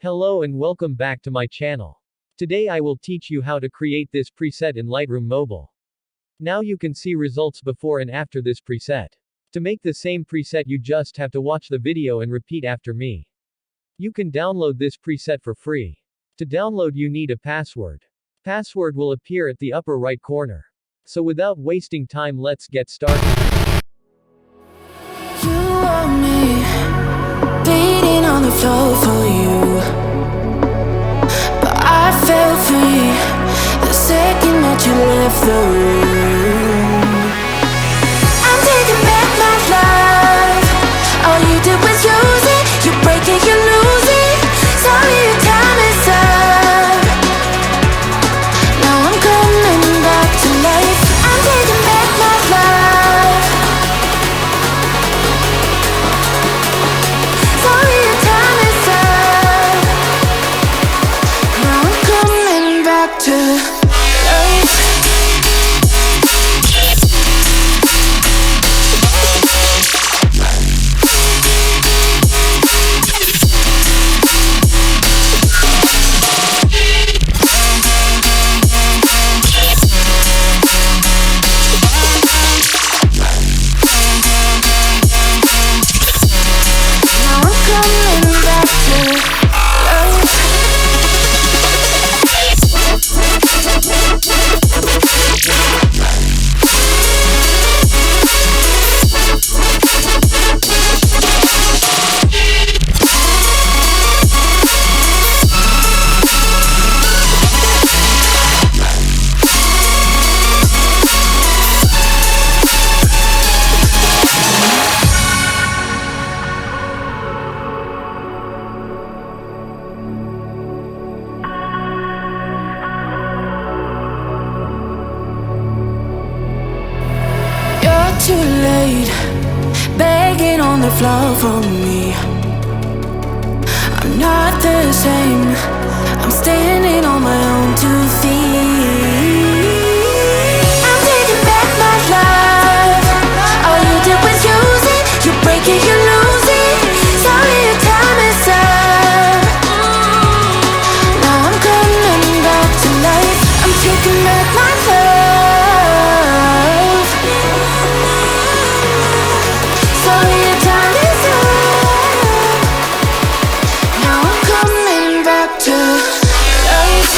Hello and welcome back to my channel. Today I will teach you how to create this preset in Lightroom Mobile. Now you can see results before and after this preset. To make the same preset you just have to watch the video and repeat after me. You can download this preset for free. To download you need a password. Password will appear at the upper right corner. So without wasting time, let's get started. You want me bleeding on the floor for you, but I fell free the second that you left the room. I'm taking back my life. All you did was use it. You break it, you lose it. Sorry, your time is up. Now I'm coming back to life. I'm taking back my life. Sorry, your time is up. Now I'm coming back to life. Too late, begging on the floor for me. I'm not the same. I'm standing on my own 2 feet. I'm taking back my life. All you did was use it. You break it, you lose it. Sorry, your time is up. Now I'm coming back to life. I'm taking back my love. Sorry, your time is up. Now I'm coming back to life.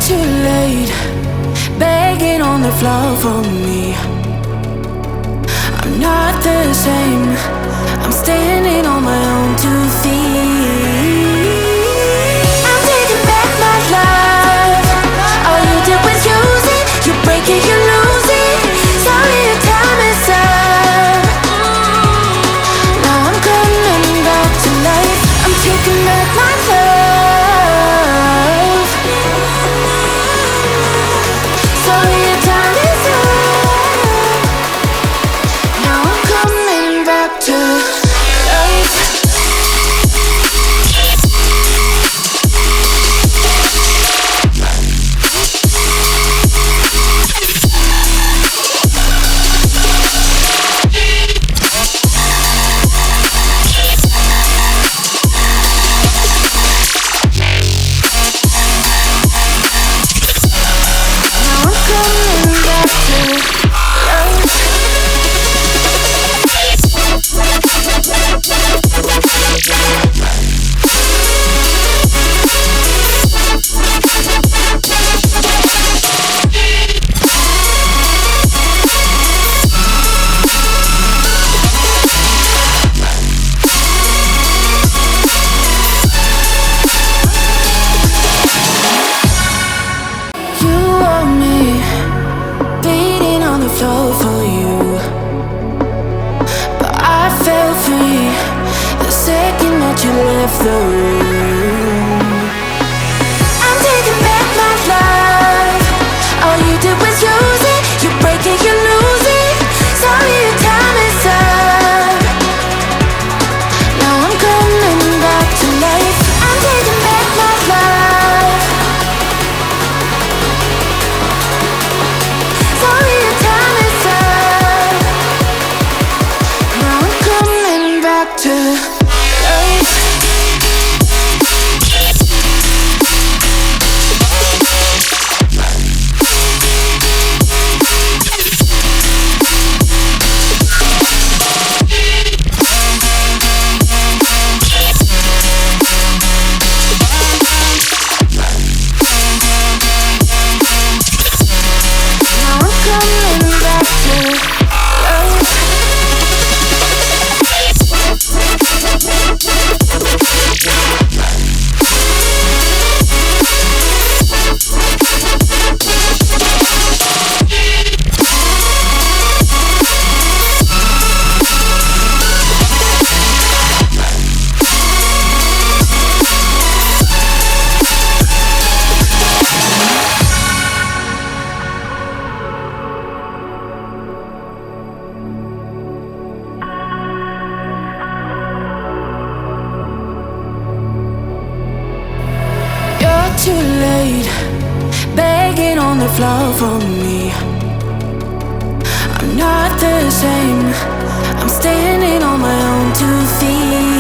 too late, begging on the floor for me. I'm not the same, I'm standing on my own 2 feet. I'm taking back my life. All you did was use it, you break it, you lose it. Sorry, your time is up. Now I'm coming back to life. I'm taking back my love. Sorry, your time is up. Now I'm coming back to life. You left the room. I'm taking back my life. All you did was use it, you break it, you lose it. Sorry, your time is up. Now I'm coming back to life. I'm taking back my life. Sorry, your time is up. Now I'm coming back to life. Too late, begging on the floor for me. I'm not the same, I'm standing on my own 2 feet.